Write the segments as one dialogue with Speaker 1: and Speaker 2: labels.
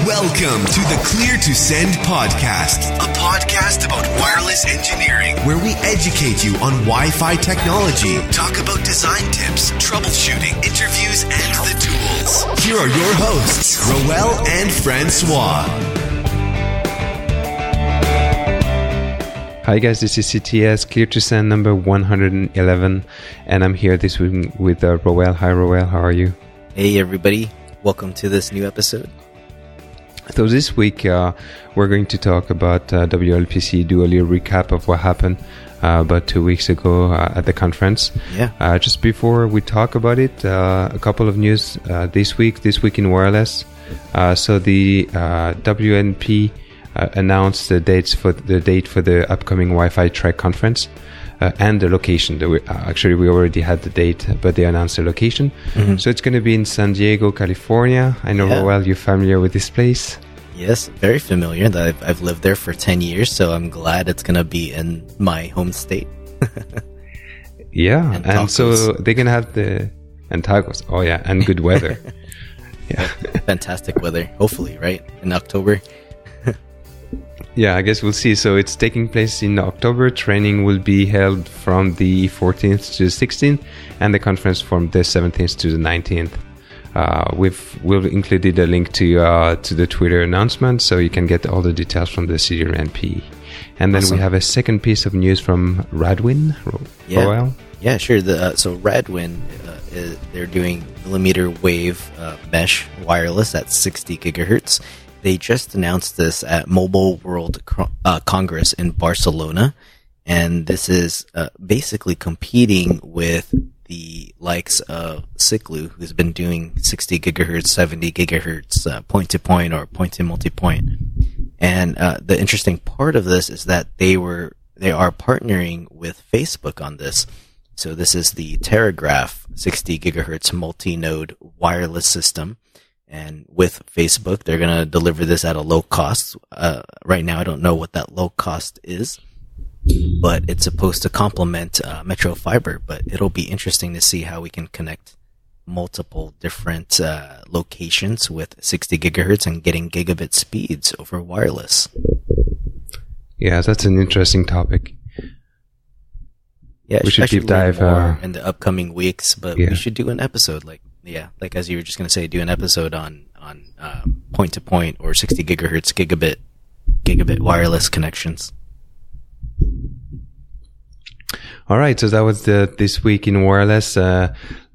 Speaker 1: Welcome to the Clear to Send podcast, a podcast about wireless engineering, where we educate you on Wi-Fi technology, talk about design tips, troubleshooting, interviews, and the tools. Here are your hosts, Roel and François.
Speaker 2: Hi guys, this is CTS, Clear to Send number 111, and I'm here this week with Roel. Hi Roel, how are you?
Speaker 3: Hey everybody, welcome to this new episode.
Speaker 2: So this week we're going to talk about WLPC, do a little recap of what happened about 2 weeks ago at the conference.
Speaker 3: Yeah.
Speaker 2: Just before we talk about it, a couple of news this week in wireless. So the WNP announced the date for the upcoming Wi-Fi Trek conference and the location. Actually, we already had the date, but they announced the location. Mm-hmm. So it's going to be in San Diego, California. I know, Roel, you're familiar with this place.
Speaker 3: Yes, very familiar. I've lived there for 10 years, so I'm glad it's going to be in my home state.
Speaker 2: Yeah, and so they're going to have and tacos. Oh yeah, and good weather.
Speaker 3: Yeah. Fantastic weather, hopefully, right? In October.
Speaker 2: Yeah, I guess we'll see. So it's taking place in October. Training will be held from the 14th to the 16th, and the conference from the 17th to the 19th. We've included a link to the Twitter announcement, so you can get all the details from the Cellular NP. And then we have a second piece of news from Radwin. Roel?
Speaker 3: Yeah, sure. So Radwin, they're doing millimeter wave mesh wireless at 60 gigahertz. They just announced this at Mobile World Congress in Barcelona, and this is basically competing with the likes of Ciclu, who's been doing 60 gigahertz, 70 gigahertz point-to-point or point-to-multipoint. And the interesting part of this is that they are partnering with Facebook on this. So this is the Teragraph 60 gigahertz multi-node wireless system. And with Facebook, they're going to deliver this at a low cost. Right now, I don't know what that low cost is, but it's supposed to complement Metro Fiber. But it'll be interesting to see how we can connect multiple different locations with 60 gigahertz and getting gigabit speeds over wireless.
Speaker 2: Yeah, that's an interesting topic.
Speaker 3: Yeah,
Speaker 2: we should deep dive
Speaker 3: more in the upcoming weeks, but we should do an episode like as you were just going to say, do an episode on point-to-point or 60 gigahertz gigabit wireless connections.
Speaker 2: All right, so that was this week in wireless.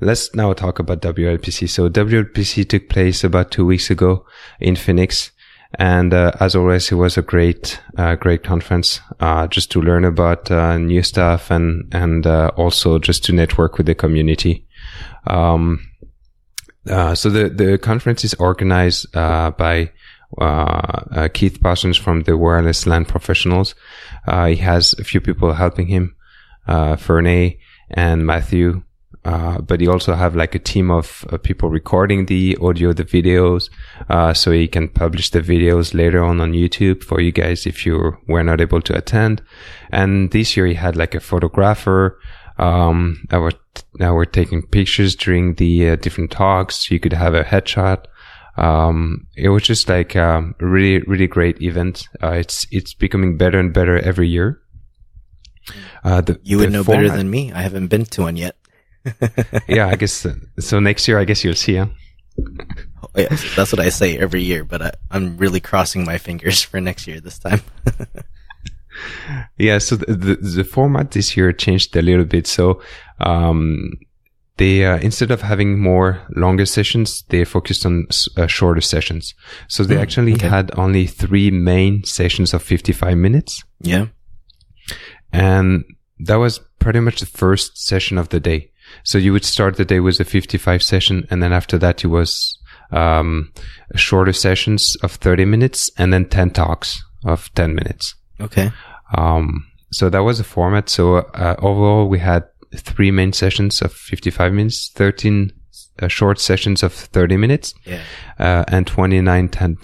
Speaker 2: Let's now talk about WLPC. So WLPC took place about 2 weeks ago in Phoenix. And as always, it was a great conference, just to learn about new stuff and also just to network with the community. So the conference is organized by Keith Parsons from the Wireless LAN Professionals. He has a few people helping him, Fernay and Matthew. But he also have like a team of people recording the audio, the videos, so he can publish the videos later on YouTube for you guys if you were not able to attend. And this year he had like a photographer. Now we're taking pictures during the different talks. You could have a headshot. It was just like a really, really great event. It's becoming better and better every year.
Speaker 3: You would know better than me. I haven't been to one yet.
Speaker 2: Yeah, I guess so. Next year, I guess you'll see. Huh?
Speaker 3: Oh, yeah, that's what I say every year, but I'm really crossing my fingers for next year this time.
Speaker 2: Yeah, so the format this year changed a little bit. So they instead of having more longer sessions, they focused on shorter sessions. So they actually had only 3 main sessions of 55 minutes.
Speaker 3: Yeah. And
Speaker 2: that was pretty much the first session of the day. So you would start the day with a 55 session, and then after that it was shorter sessions of 30 minutes and then 10 talks of 10 minutes.
Speaker 3: Okay.
Speaker 2: So that was the format. So overall we had 3 main sessions of 55 minutes, 13 short sessions of 30 minutes, and 29 10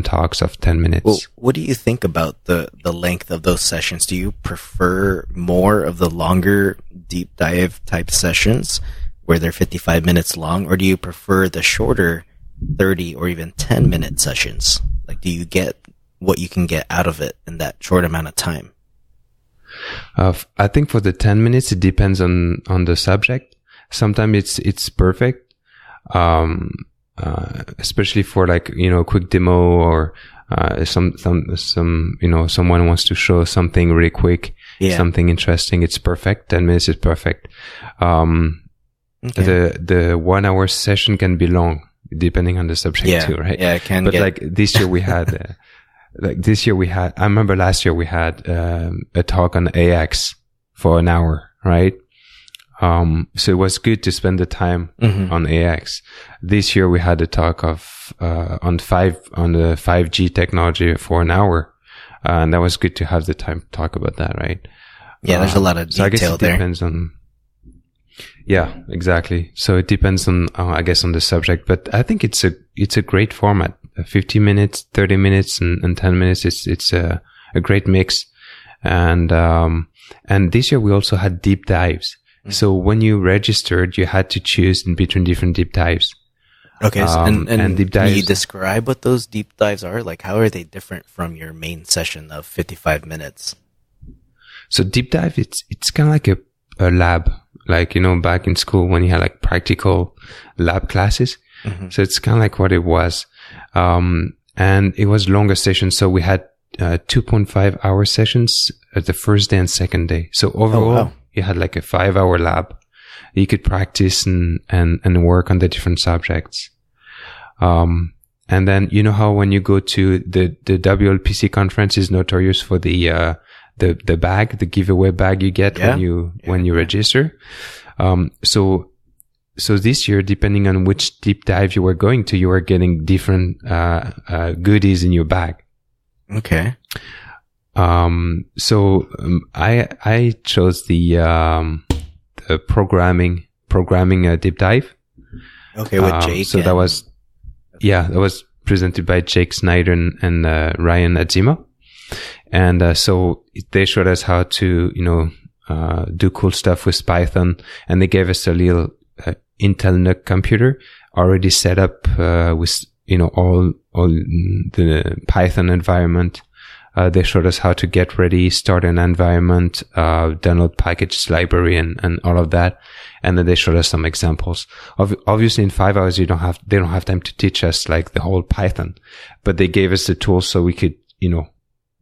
Speaker 2: talks of 10 minutes.
Speaker 3: Well, what do you think about the length of those sessions? Do you prefer more of the longer deep dive type sessions where they're 55 minutes long, or do you prefer the shorter 30 or even 10-minute sessions? Like, do you get what you can get out of it in that short amount of time?
Speaker 2: I think for the 10 minutes, it depends on the subject. Sometimes it's perfect. Especially for like, a quick demo or, some, someone wants to show something really quick, something interesting. It's perfect. 10 minutes is perfect. The 1 hour session can be long depending on the subject too, right?
Speaker 3: Yeah, it can.
Speaker 2: But like this year we had, I remember last year we had, a talk on AX for an hour, right? So it was good to spend the time on AX. This year we had a talk on the 5G technology for an hour. And that was good to have the time to talk about that, right?
Speaker 3: Yeah, there's a lot of detail
Speaker 2: so I guess it
Speaker 3: there.
Speaker 2: Depends on, yeah, exactly. So it depends on, I guess, on the subject, but I think it's a great format. 50 minutes, 30 minutes and 10 minutes. It's a great mix. And this year we also had deep dives. So when you registered, you had to choose in between different deep dives.
Speaker 3: Okay. So, and
Speaker 2: deep dives,
Speaker 3: can you describe what those deep dives are? Like, how are they different from your main session of 55 minutes?
Speaker 2: So deep dive, it's kind of like a lab, like, back in school when you had like practical lab classes. So it's kind of like what it was. And it was longer sessions. So we had 2.5 hour sessions at the first day and second day. So overall, you had like a 5-hour lab. You could practice and work on the different subjects. And then, how when you go to the WLPC conference is notorious for the bag, the giveaway bag you get when you register. So this year, depending on which deep dive you were going to, you were getting different, goodies in your bag.
Speaker 3: Okay.
Speaker 2: I chose the programming deep dive.
Speaker 3: Okay, with Jake.
Speaker 2: So that was presented by Jake Snyder and Ryan Adzima. And so they showed us how to, do cool stuff with Python, and they gave us a little Intel NUC computer already set up with, all the Python environment. They showed us how to get ready, start an environment, download package library and all of that. And then they showed us some examples. Obviously in 5 hours, they don't have time to teach us like the whole Python, but they gave us the tools so we could,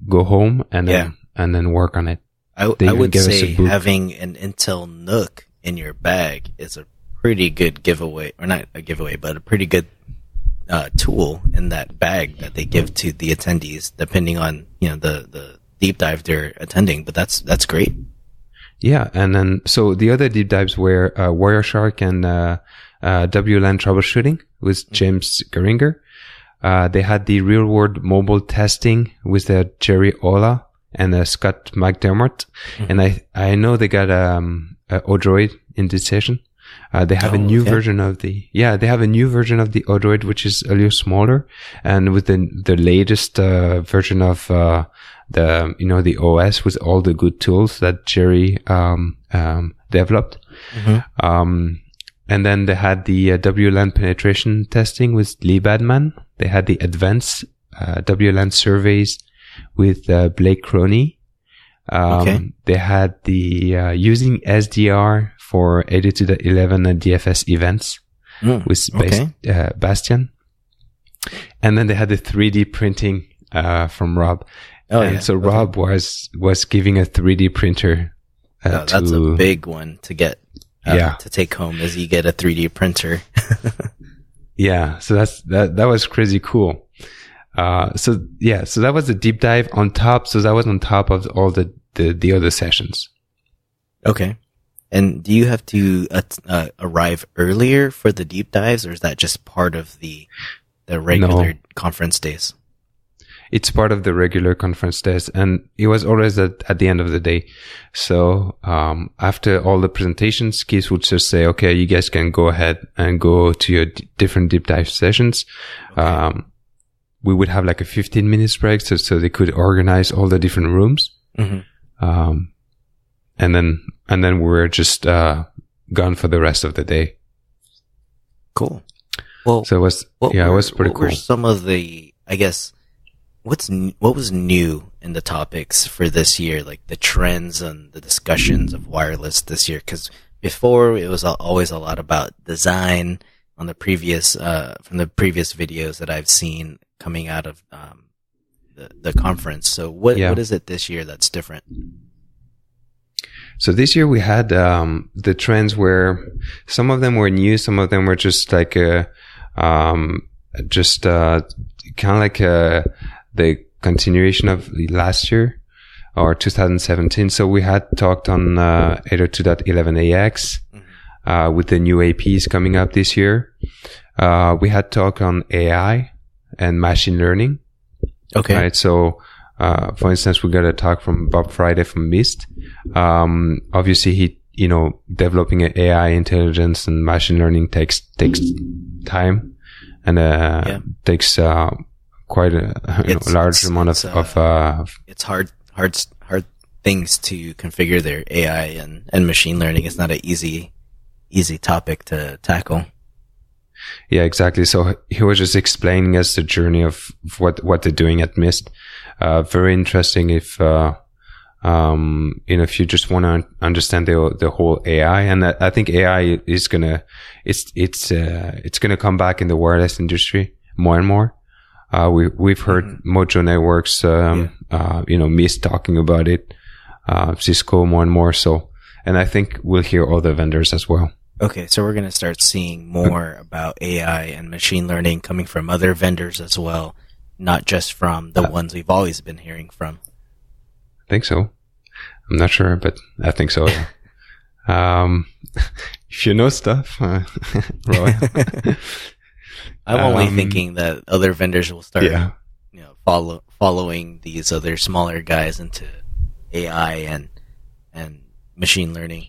Speaker 2: go home and then work on it.
Speaker 3: I would say having an Intel NUC in your bag is a pretty good giveaway, or not a giveaway, but a pretty good tool in that bag that they give to the attendees, depending on the deep dive they're attending. But that's great.
Speaker 2: Yeah, and then so the other deep dives were Wireshark and WLAN troubleshooting with James Geringer. They had the real world mobile testing with Jerry Ola and Scott McDermott, and I know they got Odroid in this session. They have a new version of the Odroid, which is a little smaller, and with the latest version of the OS with all the good tools that Jerry developed. And then they had the WLAN penetration testing with Lee Badman. They had the advanced WLAN surveys with Blake Croney. They had the using SDR for 82.11 and DFS events with Bastian. And then they had the 3D printing from Rob. So Rob was giving a 3D printer.
Speaker 3: That's a big one to get to take home, as you get a 3D printer.
Speaker 2: So that was crazy cool. So that was a deep dive on top. So that was on top of all the other sessions.
Speaker 3: Okay. And do you have to arrive earlier for the deep dives, or is that just part of the regular conference days?
Speaker 2: It's part of the regular conference days, and it was always at the end of the day. So after all the presentations, Keith would just say, okay, you guys can go ahead and go to your different deep dive sessions. We would have like a 15 minutes break so they could organize all the different rooms. And then we were just gone for the rest of the day.
Speaker 3: Cool. Well,
Speaker 2: so it was pretty
Speaker 3: what
Speaker 2: cool.
Speaker 3: were some of the, I guess, what was new in the topics for this year, like the trends and the discussions of wireless this year? Because before it was always a lot about design on the previous from the previous videos that I've seen coming out of the conference. So what is it this year that's different?
Speaker 2: So this year we had the trends where some of them were new, some of them were just like kind of like the continuation of last year or 2017. So we had talked on 802.11ax with the new APs coming up this year. We had talked on AI and machine learning.
Speaker 3: Okay.
Speaker 2: Right. So for instance, we got a talk from Bob Friday from Mist. Obviously he, developing an AI intelligence and machine learning takes time and takes quite a large amount of
Speaker 3: it's hard things to configure their AI and machine learning. It's not an easy topic to tackle.
Speaker 2: Yeah, exactly. So he was just explaining us the journey of what they're doing at Mist. Very interesting if if you just want to understand the whole AI, and I think AI is it's gonna come back in the wireless industry more and more. We've heard Mojo Networks, Mist talking about it, Cisco more and more. So, and I think we'll hear other vendors as well.
Speaker 3: Okay, so we're going to start seeing more about AI and machine learning coming from other vendors as well, not just from the ones we've always been hearing from.
Speaker 2: I think so. I'm not sure, but I think so. If you know stuff, Roy.
Speaker 3: I'm only thinking that other vendors will start, following these other smaller guys into AI and machine learning.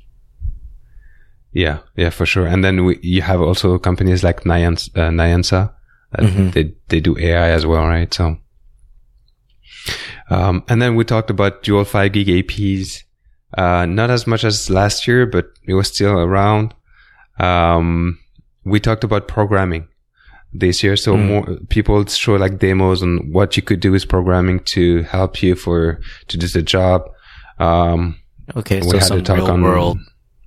Speaker 2: Yeah, for sure. And then you have also companies like Nyansa. They do AI as well, right? So, and then we talked about dual 5 gig APs. Not as much as last year, but it was still around. We talked about programming this year. So more people show like demos on what you could do with programming to help you to do the job.
Speaker 3: Okay. So some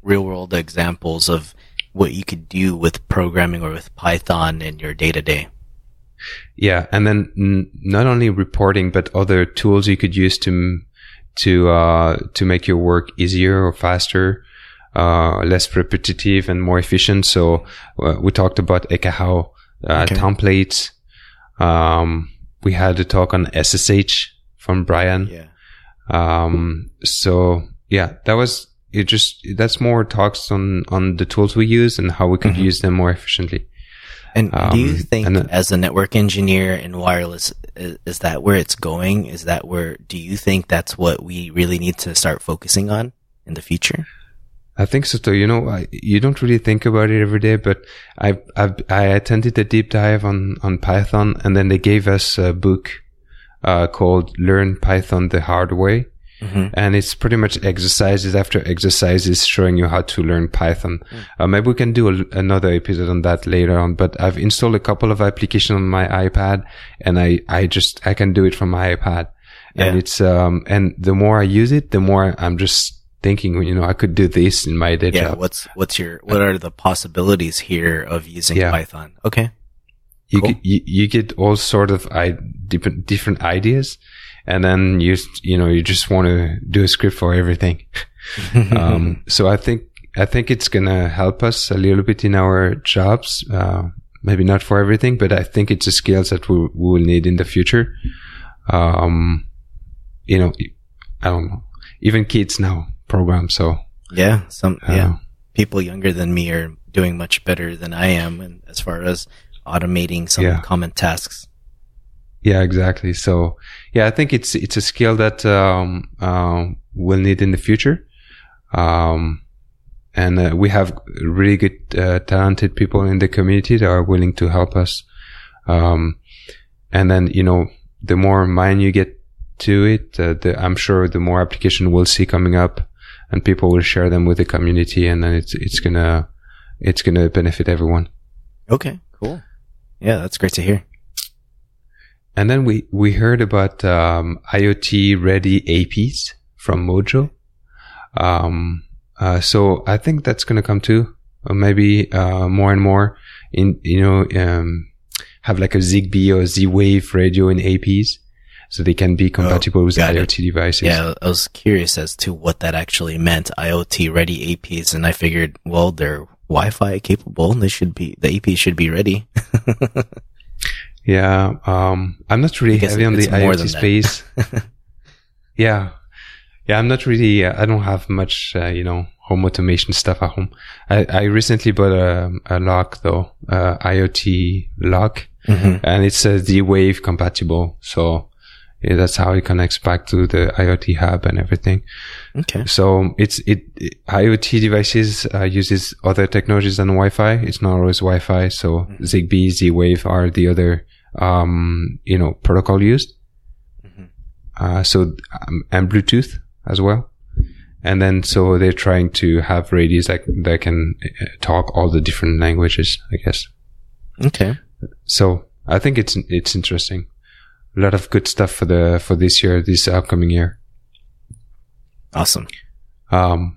Speaker 3: real world examples of what you could do with programming or with Python in your day to day.
Speaker 2: Yeah. And then not only reporting, but other tools you could use to make your work easier or faster, less repetitive and more efficient. So we talked about Ekahau templates. We had a talk on SSH from Brian.
Speaker 3: Yeah.
Speaker 2: So yeah, that's more talks on the tools we use and how we could use them more efficiently.
Speaker 3: And do you think as a network engineer in wireless, is that where it's going? Do you think that's what we really need to start focusing on in the future?
Speaker 2: I think so too. You don't really think about it every day, but I attended a deep dive on Python, and then they gave us a book called Learn Python the Hard Way. And it's pretty much exercises after exercises showing you how to learn Python. Maybe we can do another episode on that later on, but I've installed a couple of applications on my iPad, and I can do it from my iPad. And it's, and the more I use it, the more I'm just thinking, I could do this in my day job.
Speaker 3: What are the possibilities here of using Python? Okay.
Speaker 2: You get all sort of different ideas. And then you just want to do a script for everything. So I think it's going to help us a little bit in our jobs. Maybe not for everything, but I think it's a skills that we will need in the future. I don't know. Even kids now program. So
Speaker 3: people younger than me are doing much better than I am, and as far as automating some common tasks.
Speaker 2: Yeah, exactly. So, I think it's a skill that we'll need in the future. And we have really good, talented people in the community that are willing to help us. And then, the more mind you get to it, I'm sure the more application we'll see coming up. and people will share them with the community, and then it's gonna benefit everyone.
Speaker 3: Okay, cool. Yeah, that's great to hear.
Speaker 2: And then we heard about IoT Ready APs from Mojo. So I think that's going to come too. Or maybe more and more have like a Zigbee or Z-Wave radio in APs, so they can be compatible with IoT devices.
Speaker 3: Yeah, I was curious as to what that actually meant. IoT Ready APs, and I figured, well, they're Wi-Fi capable. The AP should be ready.
Speaker 2: Yeah, I'm not really heavy on the IoT space. Yeah, I'm not really. I don't have much, home automation stuff at home. I recently bought a lock though, IoT lock, and it's a Z-Wave compatible. So yeah, that's how it connects back to the IoT hub and everything.
Speaker 3: Okay.
Speaker 2: So IoT devices uses other technologies than Wi-Fi. It's not always Wi-Fi. So Zigbee, Z-Wave are the other protocol used. And Bluetooth as well. And then, so they're trying to have radios that can talk all the different languages, I guess.
Speaker 3: Okay.
Speaker 2: So I think it's interesting. A lot of good stuff for this upcoming year.
Speaker 3: Awesome.
Speaker 2: And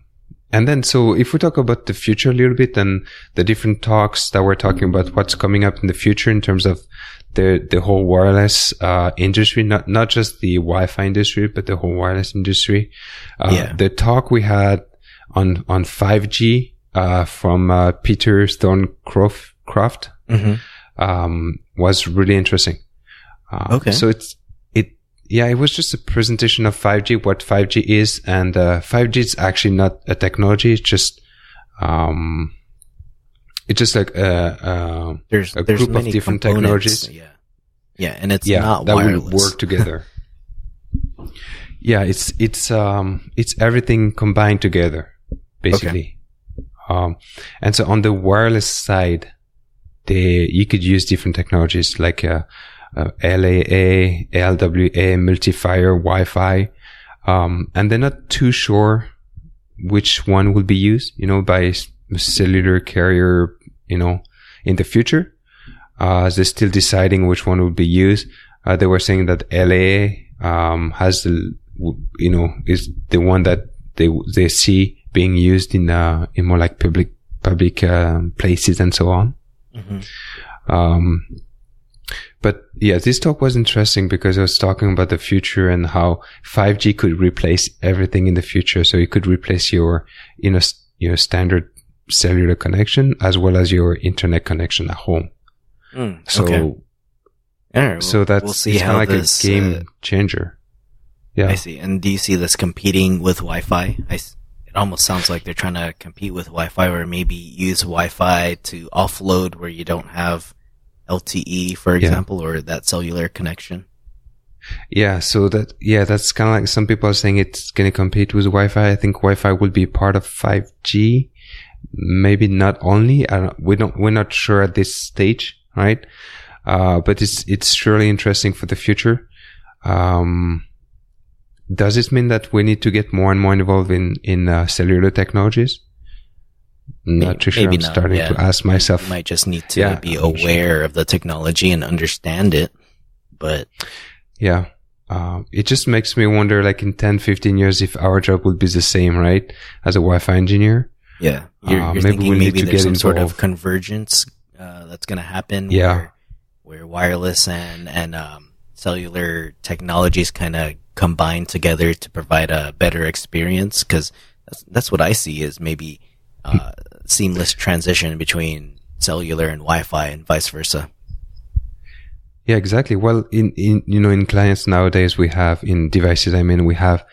Speaker 2: then, so if we talk about the future a little bit, and the different talks that we're talking about, what's coming up in the future in terms of the whole wireless industry, not just the Wi-Fi industry, but the whole wireless industry. The talk we had on 5G from Peter Thorncroft was really interesting.
Speaker 3: Okay.
Speaker 2: So it was just a presentation of 5G, what 5G is, and 5G is actually not a technology. It's just like
Speaker 3: there's
Speaker 2: a group of different technologies.
Speaker 3: Yeah, and it's not
Speaker 2: that
Speaker 3: wireless.
Speaker 2: will work together. Yeah, it's everything combined together, basically. Okay. And so on the wireless side, you could use different technologies like LAA, LWA, multi-fire, Wi-Fi, and they're not too sure which one will be used, by cellular carrier, in the future. They're still deciding which one will be used. They were saying that LAA has is the one that they see being used in more like public places and so on. But yeah, this talk was interesting because I was talking about the future and how 5G could replace everything in the future. So it could replace your standard cellular connection as well as your internet connection at home.
Speaker 3: Okay.
Speaker 2: So that's
Speaker 3: we'll see how
Speaker 2: like
Speaker 3: this,
Speaker 2: a game changer. Yeah,
Speaker 3: I see. And do you see this competing with Wi-Fi? It almost sounds like they're trying to compete with Wi-Fi, or maybe use Wi-Fi to offload where you don't have LTE, for example, or that cellular connection.
Speaker 2: Yeah, so that's kind of like some people are saying it's going to compete with Wi-Fi. I think Wi-Fi will be part of 5G, maybe not only. We're not sure at this stage, right? But it's surely interesting for the future. Does it mean that we need to get more and more involved in cellular technologies? Not too sure. I'm starting to ask myself.
Speaker 3: You might just need to be aware of the technology and understand it. But
Speaker 2: yeah, it just makes me wonder, like in 10, 15 years, if our job will be the same, right? As a Wi-Fi engineer.
Speaker 3: Yeah. You're thinking maybe there's some sort of convergence that's going to happen where wireless and cellular technologies kind of combine together to provide a better experience. Because that's what I see is maybe seamless transition between cellular and Wi-Fi and vice versa.
Speaker 2: Yeah, exactly. Well, in clients nowadays, we have in devices, we have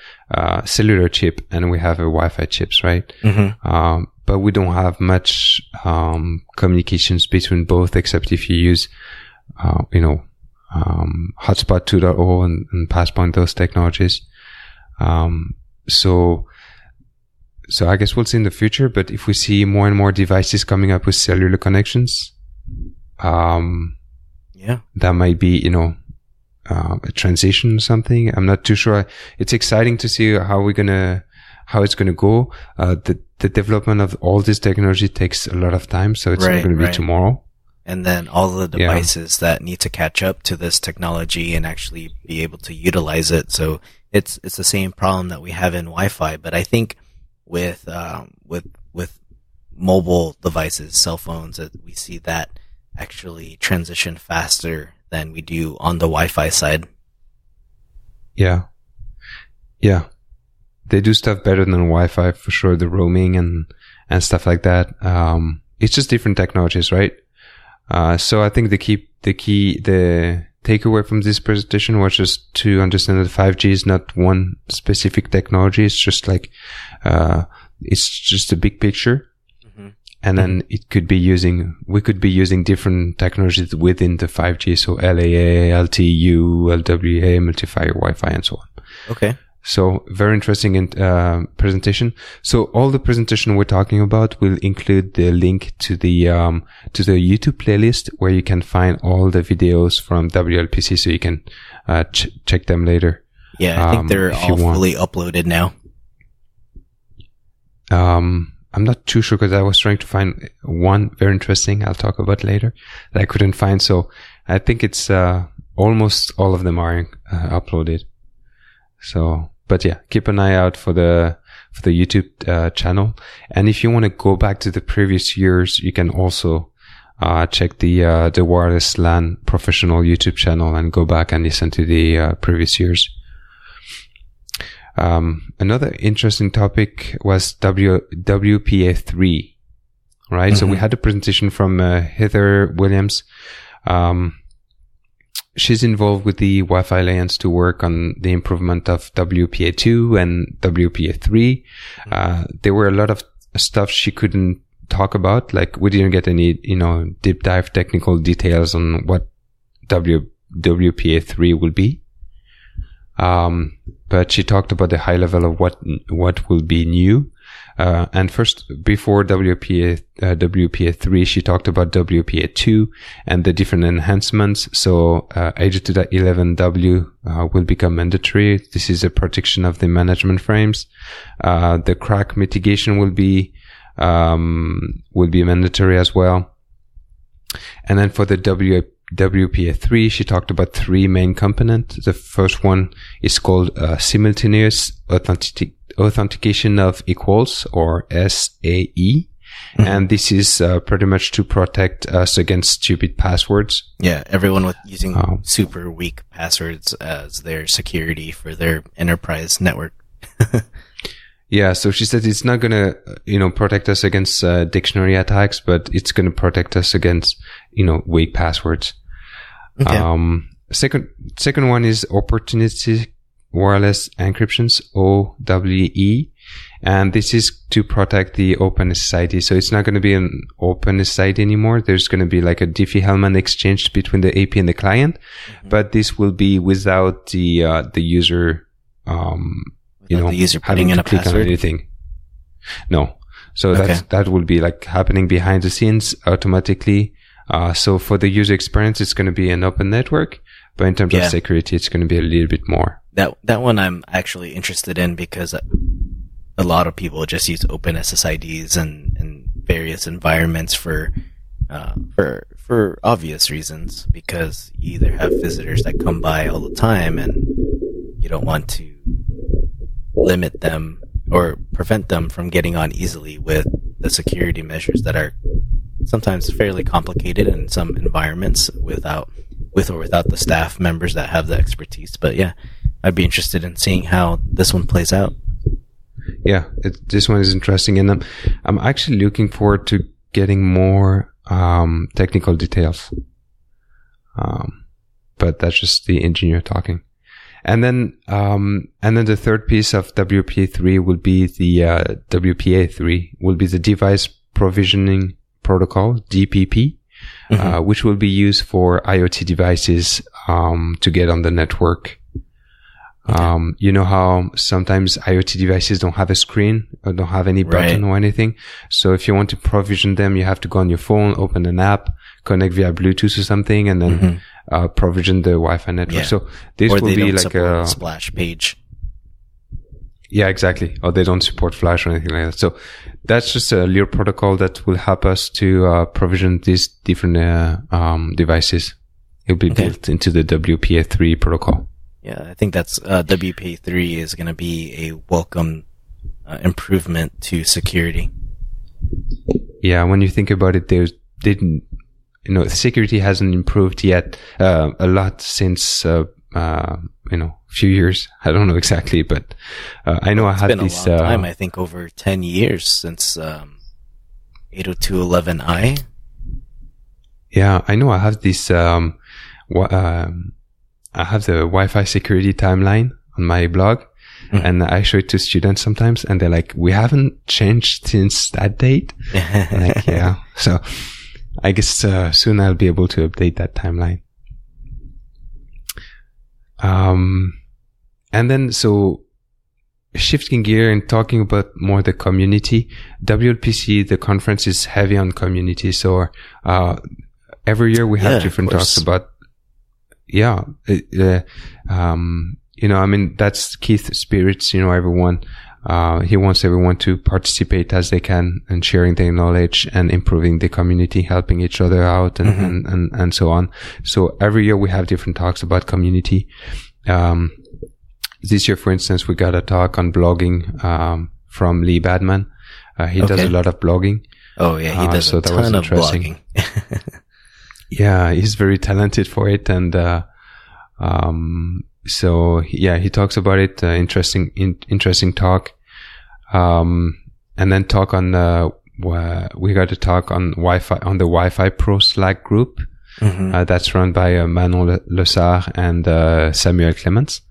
Speaker 2: cellular chip and we have a Wi-Fi chips, right? But we don't have much communications between both, except if you use, Hotspot 2.0 and Passpoint, those technologies. So I guess we'll see in the future, but if we see more and more devices coming up with cellular connections, that might be, a transition or something. I'm not too sure. It's exciting to see how we're gonna how it's going to go. The development of all this technology takes a lot of time, so it's not going to be tomorrow.
Speaker 3: And then all the devices that need to catch up to this technology and actually be able to utilize it. So it's the same problem that we have in Wi-Fi, but I think with mobile devices, cell phones, we see that actually transition faster than we do on the Wi-Fi side.
Speaker 2: Yeah. They do stuff better than Wi-Fi for sure. The roaming and stuff like that. It's just different technologies, right? So I think the takeaway from this presentation was just to understand that 5G is not one specific technology. It's just like, it's just a big picture. Mm-hmm. And then we could be using different technologies within the 5G. So LAA, LTU, LWA, multi-fire, Wi-Fi, and so on.
Speaker 3: Okay.
Speaker 2: So very interesting presentation. So all the presentation we're talking about will include the link to the YouTube playlist where you can find all the videos from WLPC, so you can check them later.
Speaker 3: Yeah, I think they're all fully uploaded now.
Speaker 2: I'm not too sure because I was trying to find one very interesting I'll talk about later that I couldn't find. So I think it's almost all of them are uploaded. So, but yeah, keep an eye out for the YouTube channel. And if you want to go back to the previous years, you can also check the Wireless LAN Professional YouTube channel and go back and listen to the previous years. Another interesting topic was WPA3, right? Mm-hmm. So we had a presentation from Heather Williams. She's involved with the Wi-Fi Alliance to work on the improvement of WPA2 and WPA3. There were a lot of stuff she couldn't talk about. Like we didn't get any, deep dive technical details on what WPA3 will be. But she talked about the high level of what will be new. And first, before WPA3, she talked about WPA2 and the different enhancements. So, 802.11w, will become mandatory. This is a protection of the management frames. The crack mitigation will be mandatory as well. And then for the WPA3, she talked about three main components. The first one is called simultaneous authentication of equals, or SAE. Mm-hmm. And this is pretty much to protect us against stupid passwords.
Speaker 3: Yeah, everyone using super weak passwords as their security for their enterprise network.
Speaker 2: Yeah, so she said it's not going to, protect us against dictionary attacks, but it's going to protect us against, weak passwords. Okay. Second one is opportunistic wireless encryptions, OWE. And this is to protect the OpenSSID. So it's not going to be an OpenSSID anymore. There's going to be like a Diffie-Hellman exchange between the AP and the client, but this will be without the user,
Speaker 3: the user putting in a password
Speaker 2: on anything. No. So that will be like happening behind the scenes automatically. So for the user experience, it's going to be an open network, but in terms of security, it's going to be a little bit more.
Speaker 3: That one I'm actually interested in because a lot of people just use OpenSSIDs and various environments for obvious reasons, because you either have visitors that come by all the time and you don't want to limit them or prevent them from getting on easily with the security measures that are sometimes fairly complicated in some environments with or without the staff members that have the expertise. But yeah, I'd be interested in seeing how this one plays out.
Speaker 2: Yeah, this one is interesting, and I'm actually looking forward to getting more technical details. But that's just the engineer talking. And then the third piece of WPA3 will be the WPA3 will be the device provisioning protocol, DPP, which will be used for IoT devices to get on the network. You know how sometimes IoT devices don't have a screen or don't have any button or anything. So if you want to provision them, you have to go on your phone, open an app, connect via Bluetooth or something, and then provision the Wi-Fi network. So this will be like a
Speaker 3: splash page.
Speaker 2: Yeah, exactly. Or they don't support Flash or anything like that. So that's just a Cellular protocol that will help us to provision these different devices. It'll be built into the WPA3 protocol.
Speaker 3: Yeah, I think that's WPA3 is going to be a welcome improvement to security.
Speaker 2: Yeah, when you think about it, security hasn't improved yet a lot since a few years. I don't know exactly, but I know I had this.
Speaker 3: It's been a long time. I think over 10 years since 802.11i.
Speaker 2: Yeah, I know I have this. I have the Wi-Fi security timeline on my blog, and I show it to students sometimes, and they're like, "We haven't changed since that date." Like, yeah. So I guess soon I'll be able to update that timeline. And then, so shifting gear and talking about more the community, WLPC, the conference is heavy on community. So, every year we have different talks about, that's Keith's spirits, everyone, he wants everyone to participate as they can and sharing their knowledge and improving the community, helping each other out and so on. So every year we have different talks about community. This year, for instance, we got a talk on blogging, from Lee Badman. He does a lot of blogging.
Speaker 3: Oh yeah, he does a ton of blogging.
Speaker 2: Yeah, he's very talented for it. And, he talks about it, interesting talk. And then talk on, we got a talk on Wi-Fi, on the Wi-Fi Pro Slack group. That's run by Manon Lessard and Samuel Clements.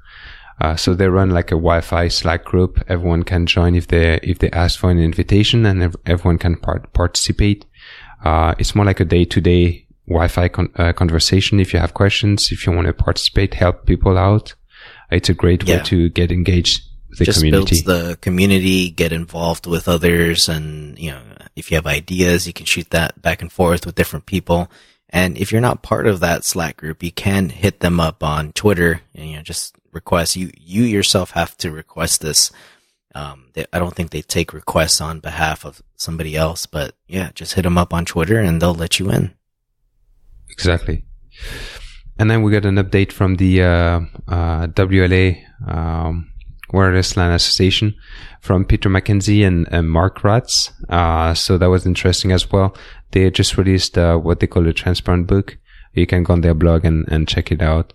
Speaker 2: So they run like a Wi-Fi Slack group. Everyone can join if they ask for an invitation, and everyone can participate. It's more like a day-to-day Wi-Fi conversation. If you have questions, if you want to participate, help people out, it's a great way to get engaged with the community.
Speaker 3: Just builds the community, get involved with others, and if you have ideas, you can shoot that back and forth with different people. And if you're not part of that Slack group, you can hit them up on Twitter and just request. You yourself have to request this. I don't think they take requests on behalf of somebody else, but just hit them up on Twitter and they'll let you in.
Speaker 2: Exactly. And then we got an update from the WLA Wireless LAN Association from Peter McKenzie and Mark Ratz. So that was interesting as well. They just released what they call a transparent book. You can go on their blog and check it out.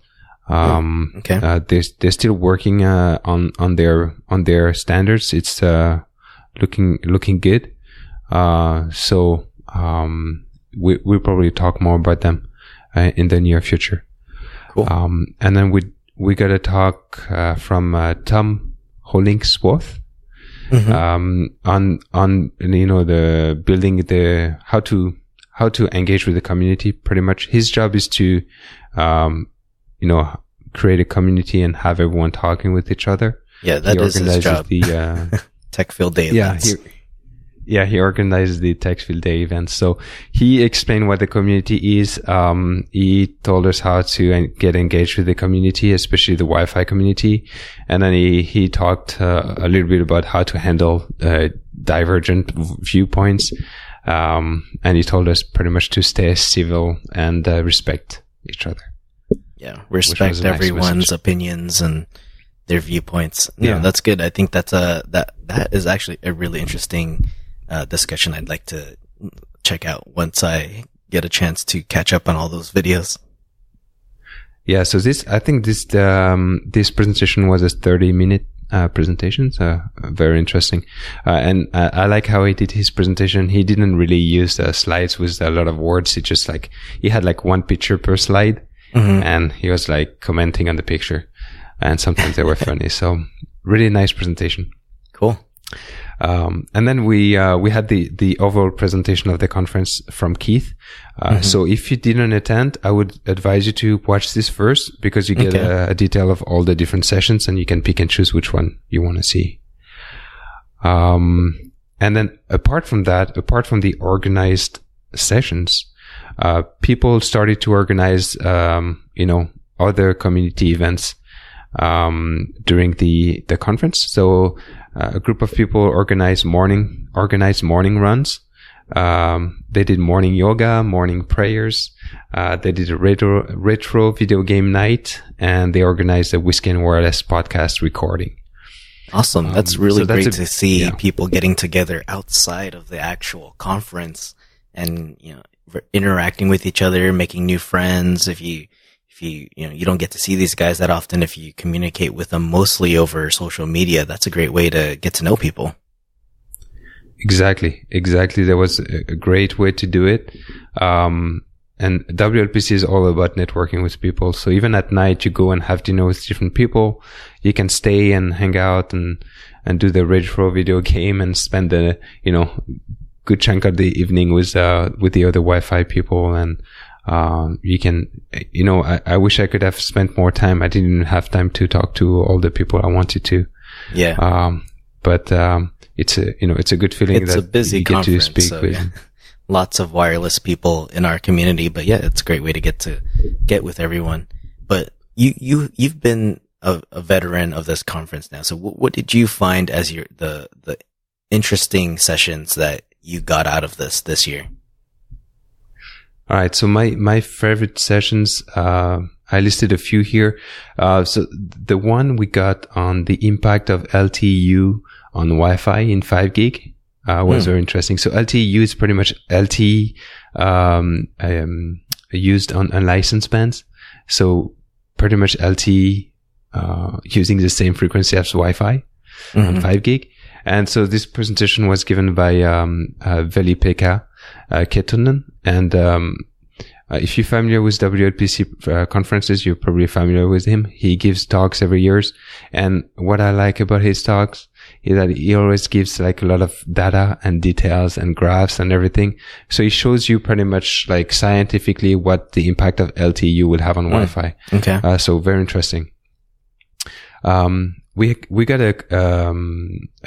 Speaker 2: They're still working on their standards. It's looking good. We'll probably talk more about them in the near future.
Speaker 3: Cool.
Speaker 2: And then we got a talk from Tom Hollingsworth on the building the how to engage with the community. Pretty much, his job is to create a community and have everyone talking with each other.
Speaker 3: Yeah, that is his job. The Tech Field Day events.
Speaker 2: He organizes the Tech Field Day events. So he explained what the community is. He told us how to get engaged with the community, especially the Wi-Fi community. And then he talked a little bit about how to handle divergent viewpoints. And he told us pretty much to stay civil and respect each other.
Speaker 3: Yeah, respect everyone's opinions and their viewpoints. Yeah, that's good. I think that is actually a really interesting discussion I'd like to check out once I get a chance to catch up on all those videos.
Speaker 2: Yeah, so this presentation was a 30-minute presentation, so very interesting. And I like how he did his presentation. He didn't really use slides with a lot of words. He had like one picture per slide, and he was like commenting on the picture, and sometimes they were funny. So really nice presentation.
Speaker 3: Cool.
Speaker 2: And then we had the overall presentation of the conference from Keith. So if you didn't attend, I would advise you to watch this first, because you get a detail of all the different sessions and you can pick and choose which one you want to see. And then apart from the organized sessions, people started to organize, other community events. during the conference. So a group of people organized morning runs. They did morning yoga, morning prayers. They did a retro video game night, and they organized a Whiskey and Wireless podcast recording.
Speaker 3: Awesome. That's really great to see people getting together outside of the actual conference and, interacting with each other, making new friends. If you don't get to see these guys that often, if you communicate with them mostly over social media, that's a great way to get to know people.
Speaker 2: Exactly. That was a great way to do it. And WLPC is all about networking with people. So even at night, you go and have dinner with different people. You can stay and hang out and do the retro video game and spend the, good chunk of the evening with the other Wi-Fi people. And, you can, I wish I could have spent more time. I didn't have time to talk to all the people I wanted to.
Speaker 3: Yeah.
Speaker 2: But it's a good feeling
Speaker 3: it's
Speaker 2: that
Speaker 3: a busy
Speaker 2: you get to speak with.
Speaker 3: Yeah. Lots of wireless people in our community, but yeah, it's a great way to get with everyone. But you've been a veteran of this conference now. So what did you find as the interesting sessions that you got out of this year?
Speaker 2: All right. So my favorite sessions, I listed a few here. So the one we got on the impact of LTE on Wi-Fi in 5 gig, was very interesting. So LTE is pretty much LTE, used on unlicensed bands. So pretty much LTE, using the same frequency as Wi-Fi on 5 gig. And so this presentation was given by, Veli-Pekka Kettunen. And, if you're familiar with WLPC conferences, you're probably familiar with him. He gives talks every year. And what I like about his talks is that he always gives like a lot of data and details and graphs and everything. So he shows you pretty much like scientifically what the impact of LTE will have on Wi-Fi.
Speaker 3: Okay.
Speaker 2: So very interesting. We got a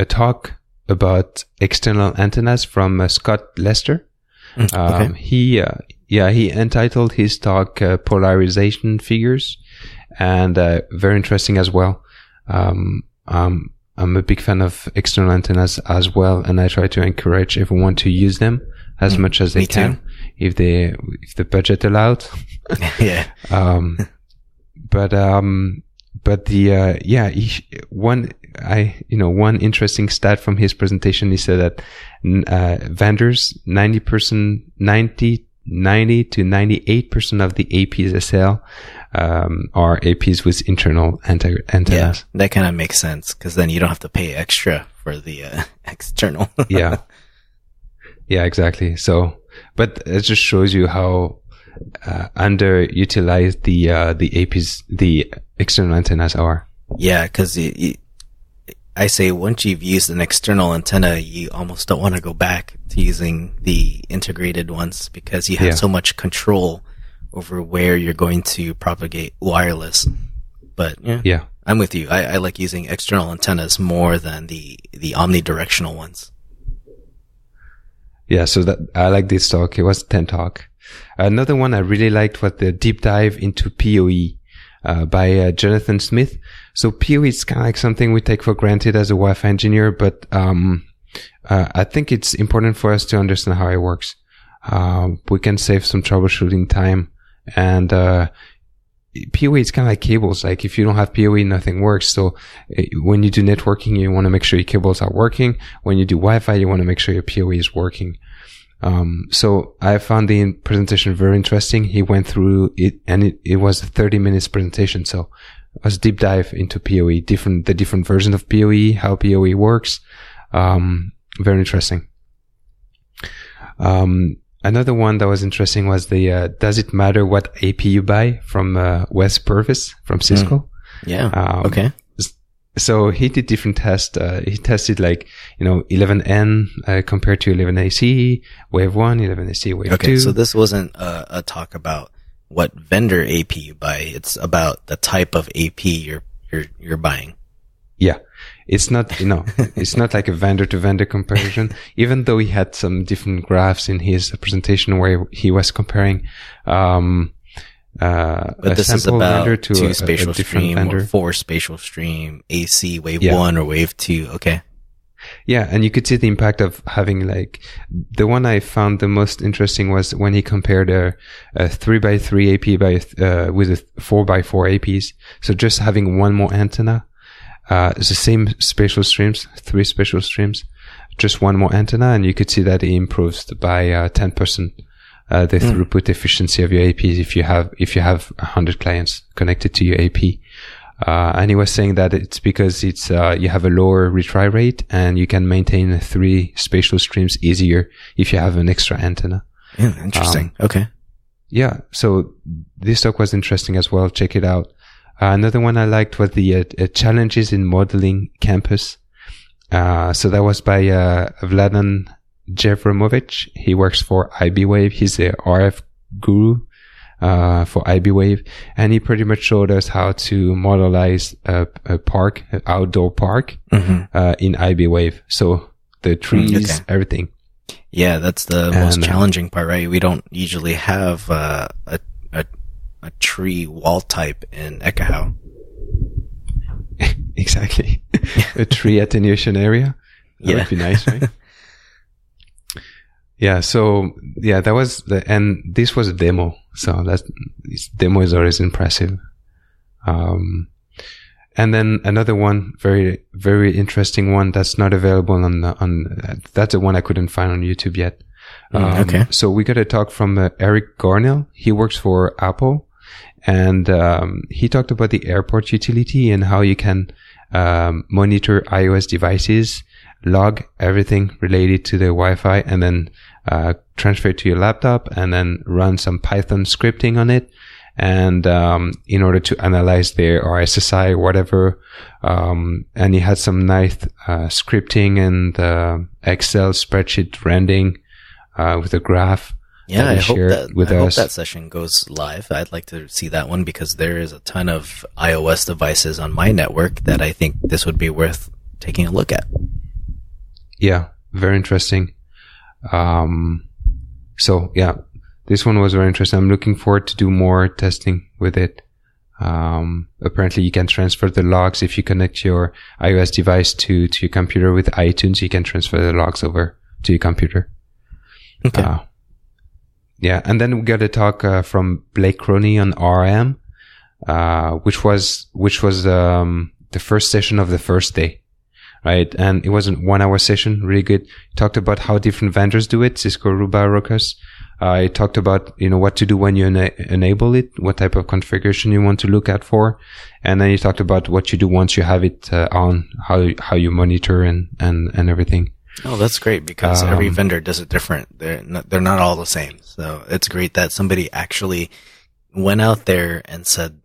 Speaker 2: talk about external antennas from Scott Lester. Okay. He entitled his talk Polarization Figures, and very interesting as well. I'm a big fan of external antennas as well, and I try to encourage everyone to use them as much as they can, if the budget allowed.
Speaker 3: Yeah.
Speaker 2: One interesting stat from his presentation, he said that vendors 90 to 98% of the APs they sell are APs with internal antennas.
Speaker 3: Yeah, that kind of makes sense, because then you don't have to pay extra for the external.
Speaker 2: Yeah, exactly. So, but it just shows you how underutilized the APs, the external antennas are.
Speaker 3: Yeah, because I say once you've used an external antenna, you almost don't want to go back to using the integrated ones, because you have so much control over where you're going to propagate wireless. But yeah, I'm with you. I like using external antennas more than the omnidirectional ones.
Speaker 2: Yeah, so that I like this talk. It was 10 talk. Another one I really liked was the deep dive into PoE by Jonathan Smith. So PoE is kind of like something we take for granted as a Wi-Fi engineer, but I think it's important for us to understand how it works. We can save some troubleshooting time, and PoE is kind of like cables. Like if you don't have PoE, nothing works. So when you do networking, you want to make sure your cables are working. When you do Wi-Fi, you want to make sure your PoE is working. So I found the presentation very interesting. He went through it, and it was a 30 minutes presentation. So it was a deep dive into PoE, the different versions of PoE, how PoE works. Very interesting. Another one that was interesting was the, does it matter what AP you buy from, Wes Purvis from Cisco?
Speaker 3: Yeah. Okay.
Speaker 2: So he did different tests. He tested 11N, compared to 11AC, wave 1, 11AC, wave 2.
Speaker 3: Okay. So this wasn't a talk about what vendor AP you buy. It's about the type of AP you're buying.
Speaker 2: Yeah. It's not, it's not like a vendor to vendor comparison, even though he had some different graphs in his presentation where he was comparing.
Speaker 3: But this is about 2 spatial stream or 4 spatial stream, AC wave 1 or wave 2. Okay.
Speaker 2: Yeah, and you could see the impact of having like the one I found the most interesting was when he compared a 3x3 AP with a 4x4 APs. So just having one more antenna, the same spatial streams, 3 spatial streams, just one more antenna, and you could see that it improves by 10% the throughput efficiency of your APs if you have 100 clients connected to your AP. And he was saying that it's because it's you have a lower retry rate and you can maintain 3 spatial streams easier if you have an extra antenna.
Speaker 3: Yeah, interesting. Okay.
Speaker 2: Yeah, so this talk was interesting as well. Check it out. Another one I liked was the challenges in modeling campus. So that was by Vladan Jevromovich. He works for IBWave. He's a RF guru for IBWave, and he pretty much showed us how to modelize a park, an outdoor park, in IBWave. So the trees, everything.
Speaker 3: Yeah, that's the most challenging part, right? We don't usually have a tree wall type in Ekahau.
Speaker 2: Exactly. A tree attenuation area. That would be nice, right? Yeah. So yeah, that was and this was a demo. So this demo is always impressive. And then another one, very, very interesting one that's not available that's the one I couldn't find on YouTube yet.
Speaker 3: Okay.
Speaker 2: So we got a talk from Eric Garnell. He works for Apple, and he talked about the airport utility and how you can monitor iOS devices, log everything related to the Wi-Fi, and then transfer it to your laptop, and then run some Python scripting on it. And in order to analyze their RSSI or whatever, and he had some nice scripting and Excel spreadsheet rendering with a graph.
Speaker 3: Yeah, I hope that session goes live. I'd like to see that one because there is a ton of iOS devices on my network that I think this would be worth taking a look at.
Speaker 2: Yeah, very interesting. So yeah, this one was very interesting. I'm looking forward to do more testing with it. Apparently you can transfer the logs if you connect your iOS device to your computer with iTunes. You can transfer the logs over to your computer.
Speaker 3: Okay.
Speaker 2: Yeah. And then we got a talk, from Blake Croney on RM, which was, the first session of the first day. Right. And it was a 1-hour session. Really good. Talked about how different vendors do it. Cisco, Aruba, Ruckus. I talked about, what to do when you enable it, what type of configuration you want to look at for. And then you talked about what you do once you have it on, how you monitor and everything.
Speaker 3: Oh, that's great because every vendor does it different. They're not all the same. So it's great that somebody actually went out there and said,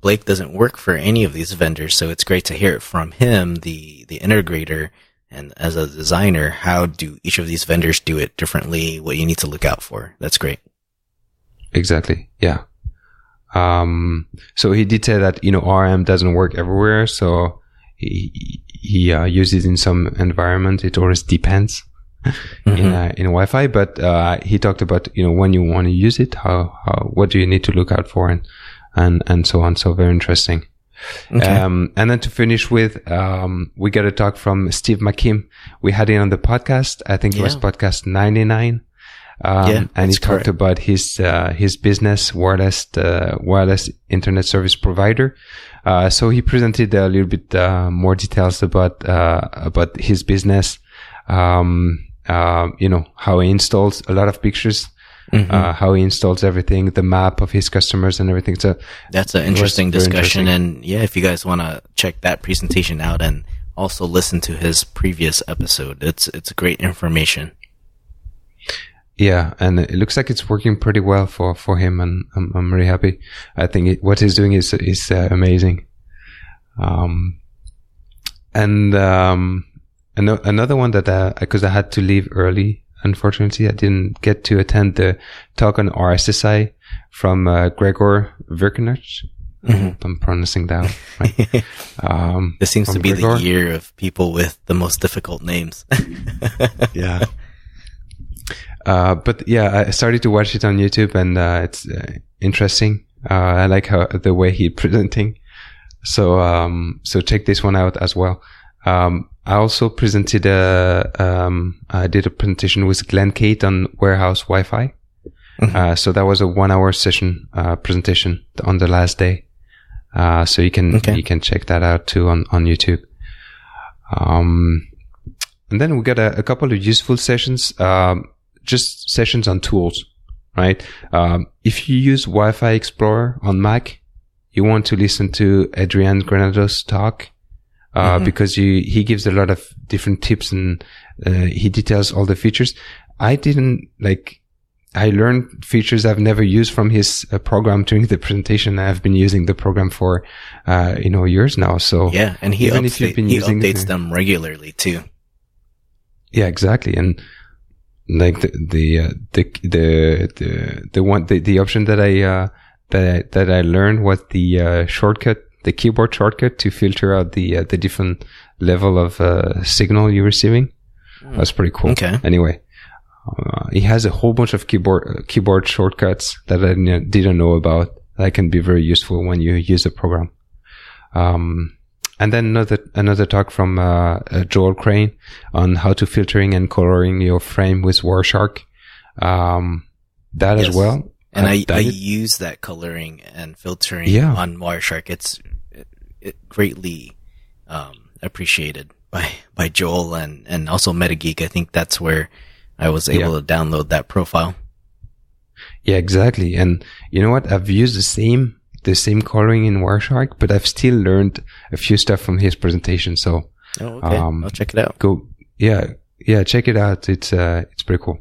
Speaker 3: Blake doesn't work for any of these vendors. So it's great to hear it from him, the integrator, and as a designer, how do each of these vendors do it differently? What you need to look out for. That's great.
Speaker 2: Exactly. Yeah. So he did say that, RM doesn't work everywhere. So he uses it in some environment. It always depends in Wi-Fi, but, he talked about, when you want to use it, what do you need to look out for and so on. So very interesting. Okay. And then to finish with, we got a talk from Steve McKim. We had it on the podcast. I think it was podcast 99. And he talked about his business, wireless internet service provider. So he presented a little bit, more details about his business. How he installs a lot of pictures. How he installs everything, the map of his customers and everything. So
Speaker 3: that's an interesting discussion. And yeah, if you guys want to check that presentation out and also listen to his previous episode, it's great information.
Speaker 2: Yeah. And it looks like it's working pretty well for him. And I'm really happy. I think what he's doing is amazing. Another one that, because I had to leave early. Unfortunately, I didn't get to attend the talk on RSSI from Gregor Virkenich. I'm pronouncing that right.
Speaker 3: This seems to be Gregor. The year of people with the most difficult names.
Speaker 2: Yeah. But yeah, I started to watch it on YouTube, and interesting. I like the way he's presenting. So check this one out as well. I also presented I did a presentation with Glenn Kate on warehouse Wi-Fi. Mm-hmm. So that was a 1 hour session, presentation on the last day. So you can check that out too on YouTube. And then we got a couple of useful sessions, just sessions on tools, right? If you use Wi-Fi Explorer on Mac, you want to listen to Adrian Granado's talk, because he gives a lot of different tips and, he details all the features. I learned features I've never used from his program during the presentation. I've been using the program for, years now. So
Speaker 3: yeah, and he updates them regularly too.
Speaker 2: Yeah, exactly. And like the option that I learned was the shortcut, the keyboard shortcut to filter out the different level of signal you're receiving. That's pretty cool. Okay. Anyway, he has a whole bunch of keyboard shortcuts that I didn't know about that can be very useful when you use the program. And then another talk from Joel Crane on how to filtering and coloring your frame with Wireshark. As well.
Speaker 3: And I use that coloring and filtering on Wireshark. It's greatly appreciated by Joel and also MetaGeek. I think that's where I was able to download that profile.
Speaker 2: Yeah, exactly. And you know what? I've used the same coloring in Wireshark, but I've still learned a few stuff from his presentation. So,
Speaker 3: I'll check it out.
Speaker 2: Check it out. It's pretty cool.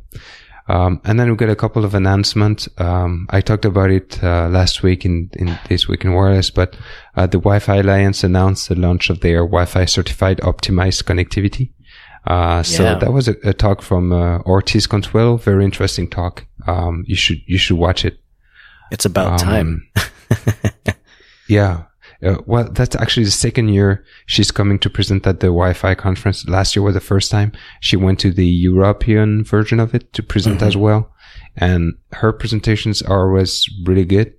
Speaker 2: And then we got a couple of announcements. I talked about it last week in This Week in Wireless, but the Wi-Fi Alliance announced the launch of their Wi-Fi certified optimized connectivity. So that was a talk from Ortiz Consuelo. Very interesting talk. You should watch it.
Speaker 3: It's about time.
Speaker 2: Yeah. Well, that's actually the second year she's coming to present at the Wi-Fi conference. Last year was the first time she went to the European version of it to present as well. And her presentations are always really good.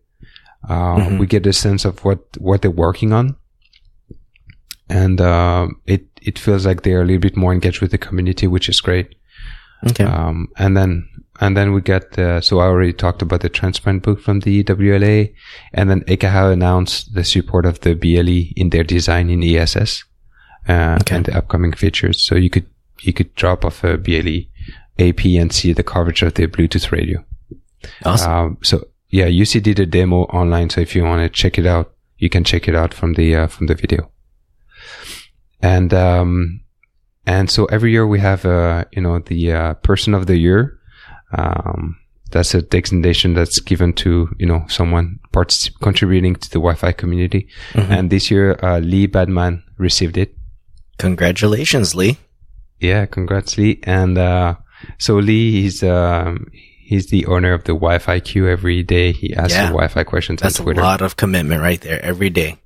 Speaker 2: We get a sense of what they're working on. And, it feels like they're a little bit more engaged with the community, which is great. Okay. And then we got, so I already talked about the transparent book from the WLA, and then Ekahau announced the support of the BLE in their design in ESS, and the upcoming features. So you could drop off a BLE AP and see the coverage of the Bluetooth radio. Awesome. UC did a demo online. So if you want to check it out, you can check it out from the video. And so every year we have, the person of the year. That's a designation that's given to, someone contributing to the Wi-Fi community. And this year, Lee Badman received it.
Speaker 3: Congratulations, Lee.
Speaker 2: Yeah, congrats, Lee. And, so Lee, he's the owner of the Wi-Fi queue. Every day he asks the Wi-Fi questions on Twitter.
Speaker 3: That's a lot of commitment right there every day.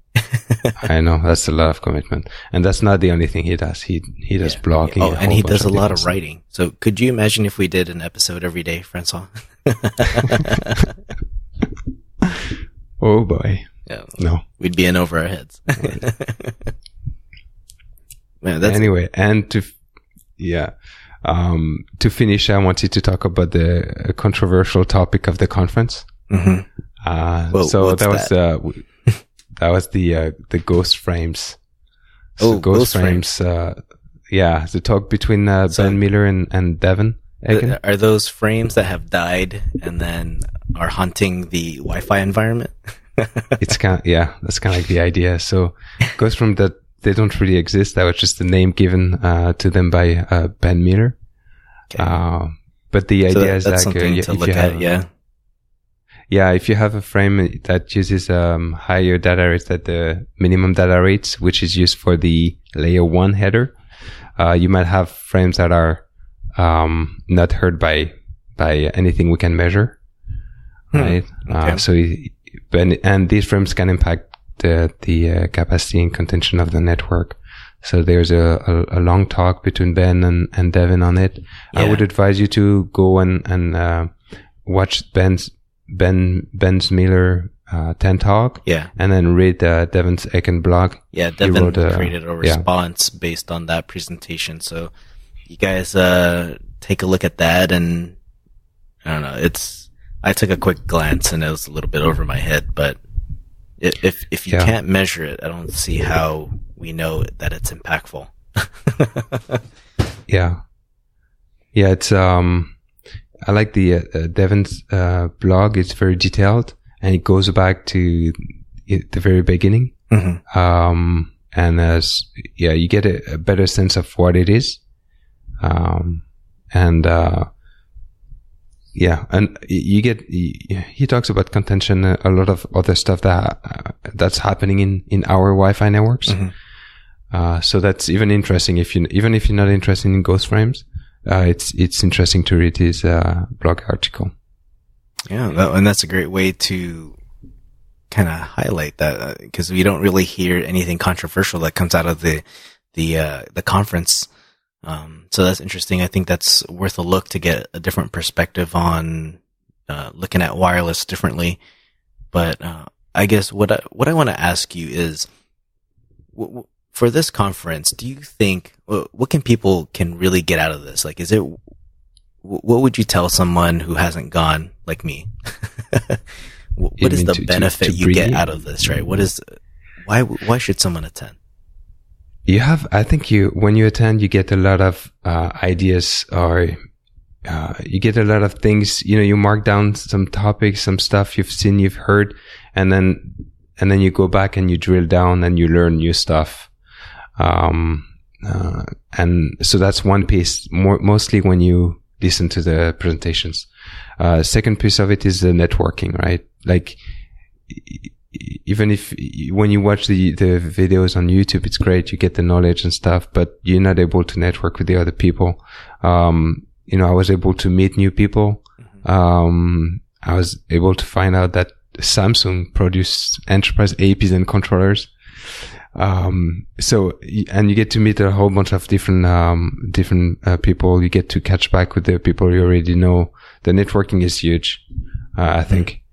Speaker 2: I know, that's a lot of commitment. And that's not the only thing he does. He does blogging.
Speaker 3: Oh, and he does a lot of writing. So could you imagine if we did an episode every day, François?
Speaker 2: Oh boy.
Speaker 3: Yeah,
Speaker 2: no.
Speaker 3: We'd be in over our heads. Man,
Speaker 2: anyway, and to finish, I wanted to talk about the controversial topic of the conference. That was the ghost frames. So ghost frames. The talk between Ben Miller and Devin.
Speaker 3: Are those frames that have died and then are haunting the Wi-Fi environment?
Speaker 2: That's kind of like the idea. So ghost frame that they don't really exist. That was just the name given to them by Ben Miller. Okay. But the idea is
Speaker 3: that's something to look at.
Speaker 2: Yeah, if you have a frame that uses higher data rates than the minimum data rates, which is used for the layer 1 header, you might have frames that are not heard by anything we can measure, right? Okay. And these frames can impact the capacity and contention of the network. So there's a long talk between Ben and Devin on it. Yeah. I would advise you to go and watch Ben's Ben's Miller TED Talk.
Speaker 3: Yeah.
Speaker 2: And then read Devins blog.
Speaker 3: Yeah, Devin created a response based on that presentation. So you guys take a look at that, and I don't know, I took a quick glance and it was a little bit over my head, but if you can't measure it, I don't see how we know that it's impactful.
Speaker 2: Yeah, it's I like the Devins blog. It's very detailed, and it goes back to the very beginning. Mm-hmm. And you get a better sense of what it is. And he talks about contention, a lot of other stuff that's happening in our Wi-Fi networks. Mm-hmm. So that's even interesting even if you're not interested in ghost frames. It's interesting to read his blog article.
Speaker 3: Yeah, and that's a great way to kind of highlight that, because we don't really hear anything controversial that comes out of the conference. So that's interesting. I think that's worth a look to get a different perspective on looking at wireless differently. But I guess what I want to ask you is, for this conference, do you think what people can really get out of this? Like, what would you tell someone who hasn't gone, like me? What is the benefit you get out of this, right? Why should someone attend?
Speaker 2: I think when you attend, you get a lot of ideas, or you get a lot of things. You mark down some topics, some stuff you've seen, you've heard, and then you go back and you drill down and you learn new stuff. And so that's one piece, mostly when you listen to the presentations. Second piece of it is the networking, right? Like, even when you watch the videos on YouTube, it's great. You get the knowledge and stuff, but you're not able to network with the other people. I was able to meet new people. I was able to find out that Samsung produced enterprise APs and controllers. And you get to meet a whole bunch of different people. You get to catch back with the people you already know. The networking is huge, I think.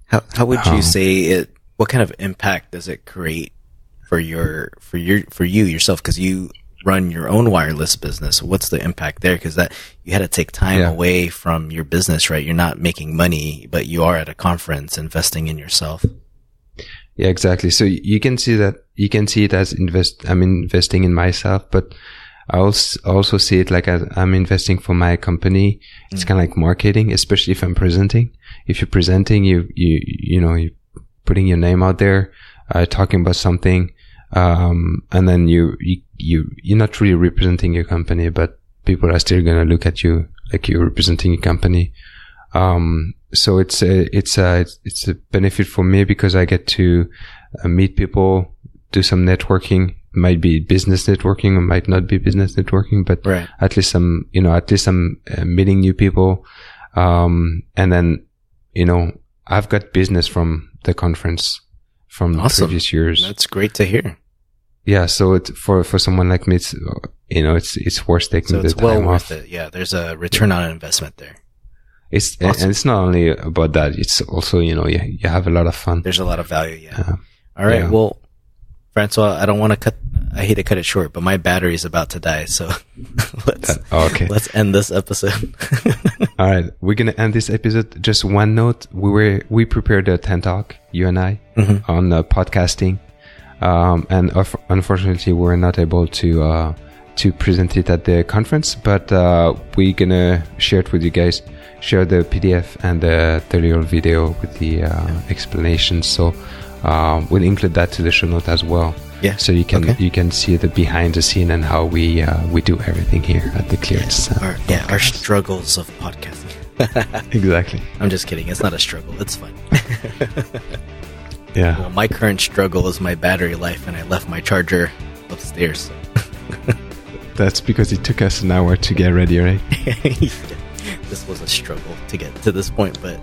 Speaker 3: How would you say it? What kind of impact does it create for you yourself? Because you run your own wireless business. What's the impact there? Because you had to take time away from your business, right? You're not making money, but you are at a conference investing in yourself.
Speaker 2: Yeah, exactly. So you can see it as I'm investing in myself, but I also see it like I'm investing for my company. It's kind of like marketing, especially if I'm presenting. If you're presenting, you're putting your name out there, talking about something, and then you're not really representing your company, but people are still going to look at you like you're representing your company. So it's a benefit for me because I get to meet people, do some networking. Might be business networking or might not be business networking, but at least I'm meeting new people. And then, I've got business from the conference from previous years.
Speaker 3: That's great to hear.
Speaker 2: Yeah. So for someone like me, it's worth taking the time off. So it's well worth it.
Speaker 3: Yeah. There's a return on investment there.
Speaker 2: And it's not only about that. It's also, you have a lot of fun.
Speaker 3: There's a lot of value. Yeah. All right. Yeah. Well, François, I hate to cut it short, but my battery is about to die. So let's end this episode.
Speaker 2: All right. We're going to end this episode. Just one note. We prepared a TED Talk, you and I, on podcasting. And unfortunately, we're not able to present it at the conference, but we're going to share it with you guys. Share the PDF and the little video with the explanations. So we'll include that to the show note as well. Yeah. So you can see the behind the scene and how we do everything here at the Clear to Send.
Speaker 3: Our struggles of podcasting.
Speaker 2: Exactly.
Speaker 3: I'm just kidding. It's not a struggle. It's fun.
Speaker 2: Yeah.
Speaker 3: Well, my current struggle is my battery life, and I left my charger upstairs.
Speaker 2: That's because it took us an hour to get ready, right?
Speaker 3: This was a struggle to get to this point, but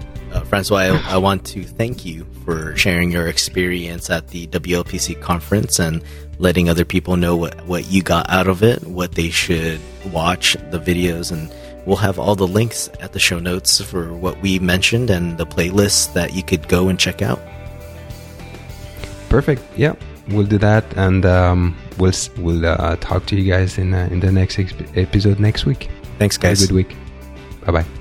Speaker 3: François, I want to thank you for sharing your experience at the WLPC conference and letting other people know what you got out of it, what they should watch, the videos, and we'll have all the links at the show notes for what we mentioned and the playlists that you could go and check out.
Speaker 2: Perfect. Yeah, we'll do that, and we'll talk to you guys in the next episode next week.
Speaker 3: Thanks, guys.
Speaker 2: Have a good week. Bye-bye.